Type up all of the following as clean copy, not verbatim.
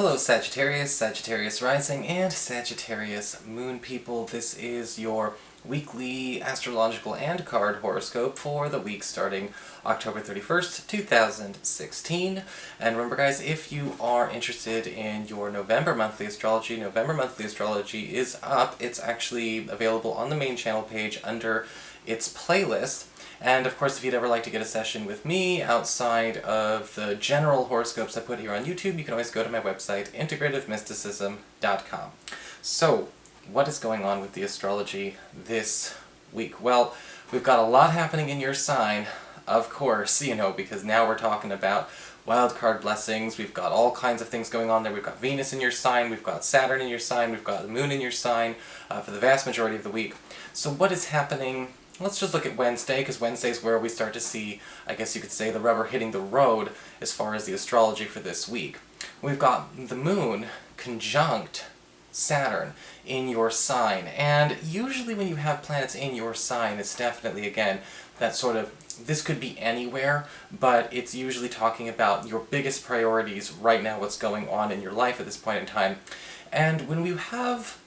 Hello Sagittarius, Sagittarius Rising, and Sagittarius Moon people. This is your weekly astrological and card horoscope for the week starting October 31st, 2016. And remember guys, if you are interested in your November monthly astrology is up. It's actually available on the main channel page under its playlist. And of course, if you'd ever like to get a session with me outside of the general horoscopes I put here on YouTube, you can always go to my website, integrativemysticism.com. So, what is going on with the astrology this week? Well, we've got a lot happening in your sign, of course, because now we're talking about wildcard blessings. We've got all kinds of things going on there. We've got Venus in your sign, we've got Saturn in your sign, we've got the Moon in your sign for the vast majority of the week. So what is happening? Let's just look at Wednesday, because Wednesday is where we start to see, I guess you could say, the rubber hitting the road as far as the astrology for this week. We've got the Moon conjunct Saturn in your sign, and usually when you have planets in your sign, it's definitely, again, that sort of, this could be anywhere, but it's usually talking about your biggest priorities right now, what's going on in your life at this point in time. And when we have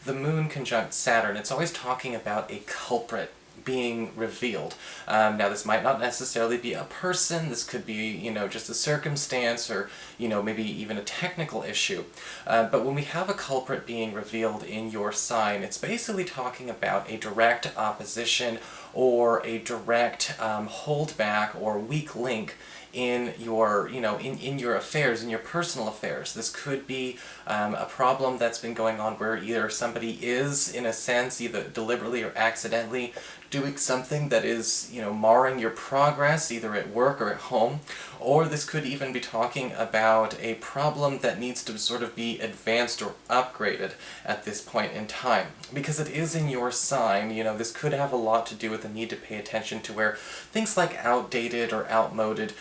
the Moon conjunct Saturn, it's always talking about a culprit being revealed. Now this might not necessarily be a person, this could be, just a circumstance, or, maybe even a technical issue. But when we have a culprit being revealed in your sign, it's basically talking about a direct opposition or a direct holdback or weak link in your, in your affairs, in your personal affairs. This could be a problem that's been going on where either somebody is, in a sense, either deliberately or accidentally doing something that is, marring your progress, either at work or at home, or this could even be talking about a problem that needs to sort of be advanced or upgraded at this point in time. Because it is in your sign, this could have a lot to do with the need to pay attention to where things like outdated or outmoded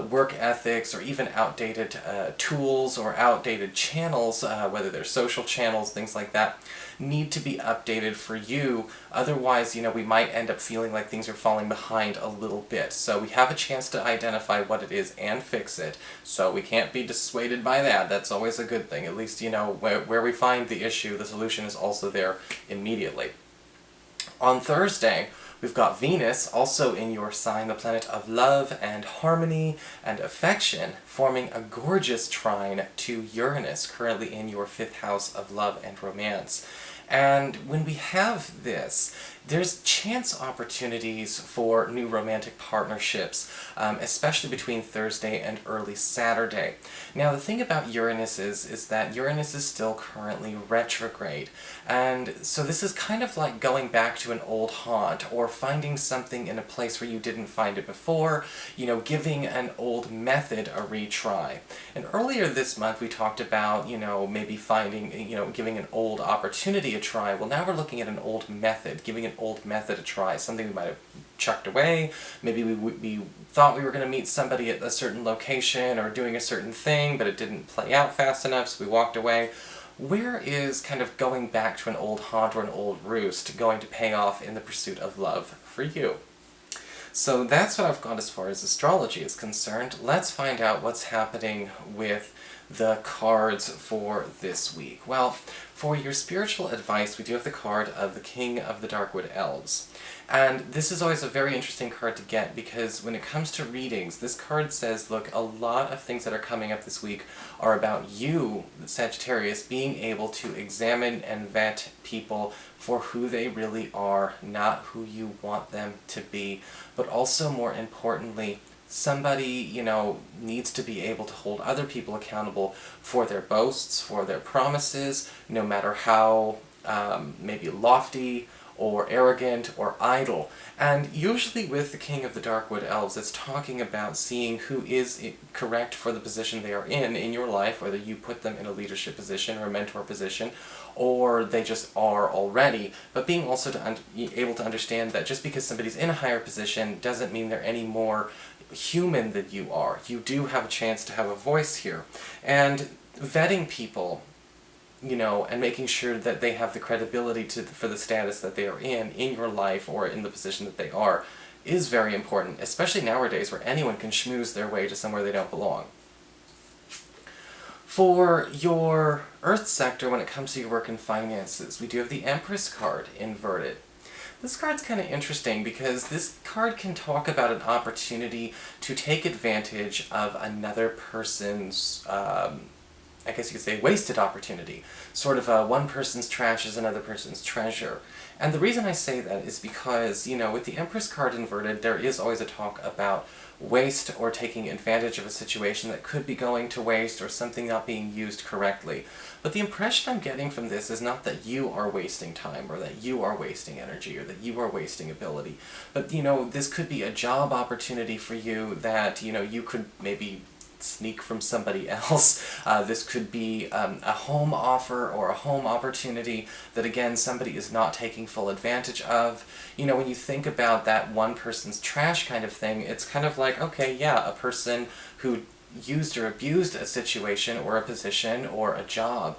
work ethics, or even outdated tools or outdated channels, whether they're social channels, things like that, need to be updated for you. Otherwise, we might end up feeling like things are falling behind a little bit. So we have a chance to identify what it is and fix it. So we can't be dissuaded by that. That's always a good thing. At least, where we find the issue, the solution is also there immediately. On Thursday, we've got Venus, also in your sign, the planet of love and harmony and affection, forming a gorgeous trine to Uranus, currently in your 5th house of love and romance. And when we have this, there's chance opportunities for new romantic partnerships, especially between Thursday and early Saturday. Now the thing about Uranus is that Uranus is still currently retrograde, and so this is kind of like going back to an old haunt, or finding something in a place where you didn't find it before, giving an old method a retry. And earlier this month we talked about, maybe finding, giving an old opportunity a try. Well, now we're looking at an old method, giving an old method a try, something we might have chucked away. Maybe we thought we were going to meet somebody at a certain location or doing a certain thing, but it didn't play out fast enough, so we walked away. Where is kind of going back to an old haunt or an old roost going to pay off in the pursuit of love for you? So that's what I've got as far as astrology is concerned. Let's find out what's happening with the cards for this week. Well, for your spiritual advice, we do have the card of the King of the Darkwood Elves. And this is always a very interesting card to get, because when it comes to readings, this card says, look, a lot of things that are coming up this week are about you, Sagittarius, being able to examine and vet people for who they really are, not who you want them to be. But also, more importantly, somebody, needs to be able to hold other people accountable for their boasts, for their promises, no matter how maybe lofty or arrogant or idle. And usually with the King of the Darkwood Elves, it's talking about seeing who is correct for the position they are in your life, whether you put them in a leadership position or a mentor position, or they just are already, but being also able to understand that just because somebody's in a higher position doesn't mean they're any more human than you are. You do have a chance to have a voice here. And vetting people, and making sure that they have the credibility for the status that they are in your life or in the position that they are, is very important, especially nowadays where anyone can schmooze their way to somewhere they don't belong. For your Earth sector, when it comes to your work and finances, we do have the Empress card inverted. This card's kind of interesting because this card can talk about an opportunity to take advantage of another person's, I guess you could say, wasted opportunity. Sort of one person's trash is another person's treasure. And the reason I say that is because, with the Empress card inverted, there is always a talk about waste or taking advantage of a situation that could be going to waste or something not being used correctly. But the impression I'm getting from this is not that you are wasting time or that you are wasting energy or that you are wasting ability. But, this could be a job opportunity for you that, you could maybe sneak from somebody else. This could be a home offer or a home opportunity that, again, somebody is not taking full advantage of. When you think about that one person's trash kind of thing, it's kind of like, okay, yeah, a person who used or abused a situation or a position or a job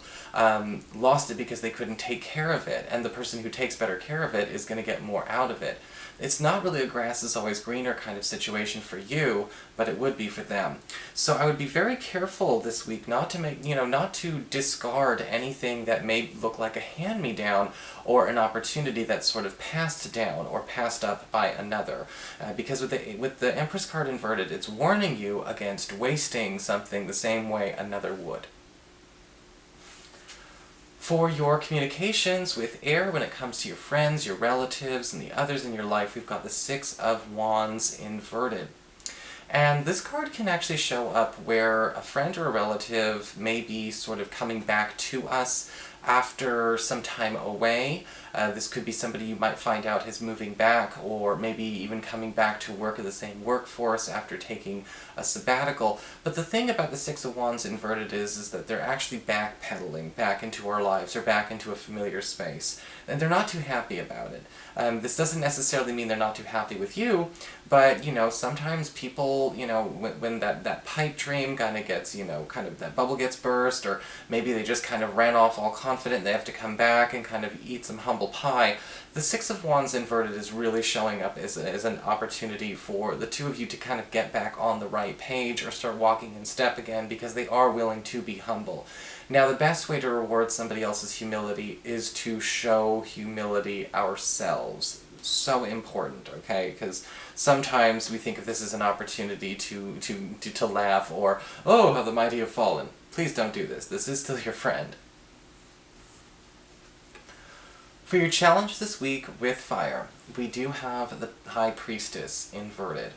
lost it because they couldn't take care of it, and the person who takes better care of it is going to get more out of it. It's not really a grass is always greener kind of situation for you, but it would be for them. So I would be very careful this week not to make, not to discard anything that may look like a hand-me-down or an opportunity that's sort of passed down or passed up by another. Because with the Empress card inverted, it's warning you against wasting something the same way another would. For your communications with air, when it comes to your friends, your relatives, and the others in your life, we've got the Six of Wands inverted. And this card can actually show up where a friend or a relative may be sort of coming back to us after some time away. This could be somebody you might find out is moving back, or maybe even coming back to work in the same workforce after taking a sabbatical. But the thing about the Six of Wands inverted is that they're actually backpedaling back into our lives, or back into a familiar space. And they're not too happy about it. This doesn't necessarily mean they're not too happy with you, but, sometimes people, when that pipe dream kind of gets, kind of that bubble gets burst, or maybe they just kind of ran off all confident, they have to come back and kind of eat some humble pie. The Six of Wands inverted is really showing up as an opportunity for the two of you to kind of get back on the right page or start walking in step again, because they are willing to be humble. Now, the best way to reward somebody else's humility is to show humility ourselves. So important, okay? Because sometimes we think of this as an opportunity to laugh, or, oh, how the mighty have fallen. Please don't do this. This is still your friend. For your challenge this week with fire, we do have the High Priestess inverted.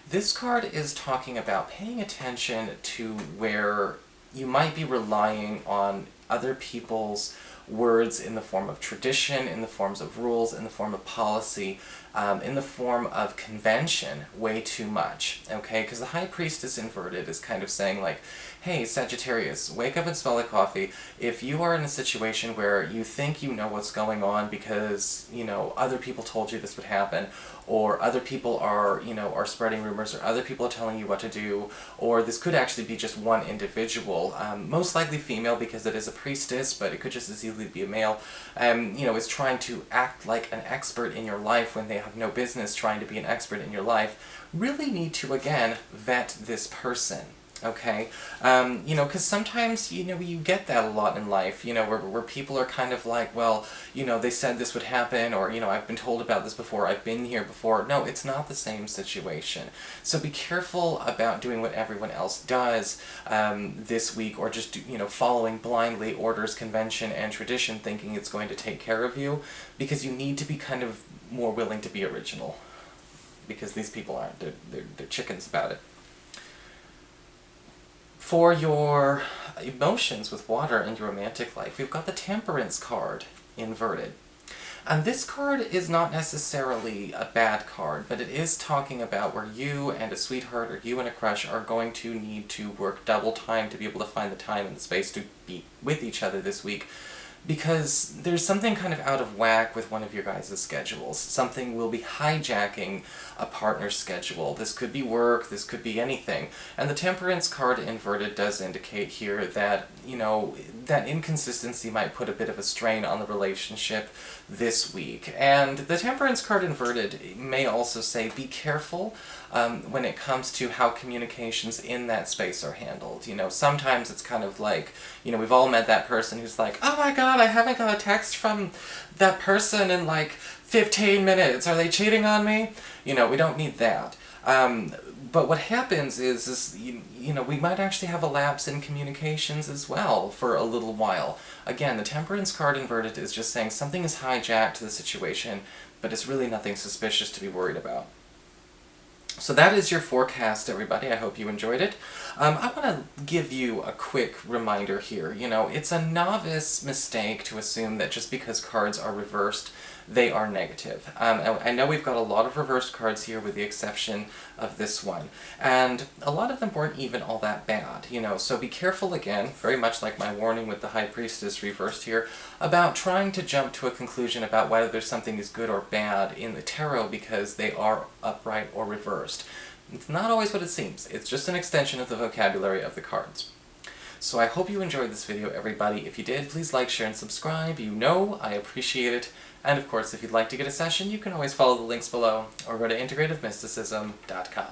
This card is talking about paying attention to where you might be relying on other people's words in the form of tradition, in the forms of rules, in the form of policy, in the form of convention way too much, okay? Because the High Priestess inverted is kind of saying like, hey, Sagittarius, wake up and smell like coffee. If you are in a situation where you think you know what's going on because, other people told you this would happen, or other people are, are spreading rumors, or other people are telling you what to do, or this could actually be just one individual, most likely female because it is a priestess, but it could just as easily be a male, is trying to act like an expert in your life when they have no business trying to be an expert in your life, really need to, again, vet this person. Okay? Because sometimes, you get that a lot in life, where people are kind of like, well, they said this would happen, or, I've been told about this before, I've been here before. No, it's not the same situation. So be careful about doing what everyone else does this week, or just, following blindly orders, convention, and tradition, thinking it's going to take care of you, because you need to be kind of more willing to be original. Because these people aren't. They're chickens about it. For your emotions with water in your romantic life, we've got the Temperance card inverted. And this card is not necessarily a bad card, but it is talking about where you and a sweetheart or you and a crush are going to need to work double time to be able to find the time and the space to be with each other this week. because there's something kind of out of whack with one of your guys' schedules. Something will be hijacking a partner's schedule. This could be work, this could be anything. And the Temperance card inverted does indicate here that, you know, that inconsistency might put a bit of a strain on the relationship this week. And the Temperance card inverted may also say be careful when it comes to how communications in that space are handled. You know, sometimes it's kind of like, you know, we've all met that person who's like, oh my god, I haven't got a text from that person in like 15 minutes. Are they cheating on me? You know, we don't need that. But what happens is you know, we might actually have a lapse in communications as well for a little while. Again, the Temperance card inverted is just saying something is hijacked the situation, but it's really nothing suspicious to be worried about. So that is your forecast, everybody. I hope you enjoyed it. I want to give you a quick reminder here. You know, it's a novice mistake to assume that just because cards are reversed, they are negative. I know we've got a lot of reversed cards here with the exception of this one. And a lot of them weren't even all that bad, you know, so be careful again, very much like my warning with the High Priestess reversed here, about trying to jump to a conclusion about whether there's something is good or bad in the tarot because they are upright or reversed. It's not always what it seems. It's just an extension of the vocabulary of the cards. So I hope you enjoyed this video, everybody. If you did, please like, share, and subscribe. You know I appreciate it. And of course, if you'd like to get a session, you can always follow the links below or go to integrativemysticism.com.